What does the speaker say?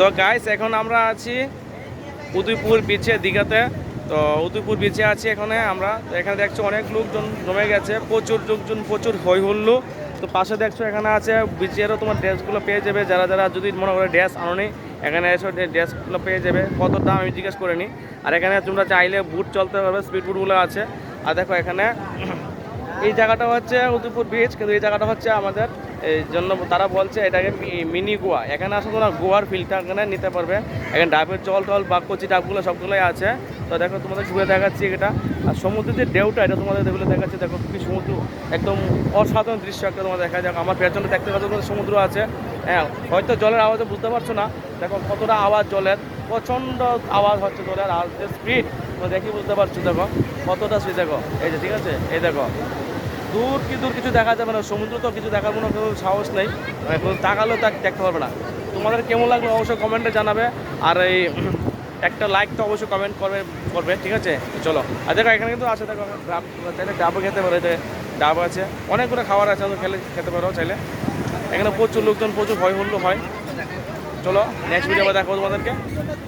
তো গাইস এখন আমরা আছি উদয়পুর বিচে দীঘাতে। তো উদয়পুর বিচে আছি এখানে আমরা। তো এখানে দেখছো অনেক লোকজন জমে গেছে, প্রচুর লোকজন, প্রচুর হই হুল্লো। তো পাশে দেখছো এখানে আছে বিচেরও তোমার ড্রেসগুলো পেয়ে যাবে, যারা যারা যদি মনে করে ড্রেস আনোনি এখানে এসে ড্রেসগুলো পেয়ে যাবে। কত দাম আমি জিজ্ঞেস করে নিই। আর এখানে তোমরা চাইলে বুট চলতে পারবে, স্পিড বুটগুলো আছে। আর দেখো এখানে এই জায়গাটা হচ্ছে উদয়পুর বিচ, কিন্তু এই জায়গাটা হচ্ছে আমাদের এই জন্য তারা বলছে এটাকে মিনি গোয়া। এখানে আসলে তোমরা গোয়ার ফিলটা এখানে নিতে পারবে। এখানে ডাবের জল টল বা কচি ডাবগুলো সবগুলোই আছে। তো দেখো তোমাদের ঘুরে দেখাচ্ছি এটা। আর সমুদ্রের যে ঢেউটা এটা তোমাদের যেগুলো দেখাচ্ছি, দেখো কি সমুদ্র, একদম অসাধারণ দৃশ্য একটা তোমার দেখা যাক। আমার পেছনে দেখতে পাচ্ছ তোমাদের সমুদ্র আছে। হ্যাঁ, হয়তো জলের আওয়াজে বুঝতে পারছো না, দেখো কতটা আওয়াজ জলের, প্রচণ্ড আওয়াজ হচ্ছে জলের। আর যে স্পিড দেখি বুঝতে পারছো, দেখো কতটা স্পিড। দেখো এই যে, ঠিক আছে, এই দেখো দূর কিছু দেখা যাবে না, সমুদ্র তো কিছু দেখার কোনো সাহস নেই, মানে কোনো তাকালেও তা দেখতে পারবে না। তোমাদের কেমন লাগলো অবশ্যই কমেন্টে জানাবে। আর এই একটা লাইক তো অবশ্যই কমেন্ট করবে, ঠিক আছে। চলো, আর দেখো এখানে কিন্তু আছে, দেখো ডাব, চাইলে ডাবও খেতে পারো, যে ডাব আছে, অনেকগুলো খাবার আছে, খেতে পারো চাইলে। এখানে প্রচুর লোকজন, প্রচুর হই হুল্লো হয়। চলো নেক্সট ভিডিও দেখো তোমাদেরকে।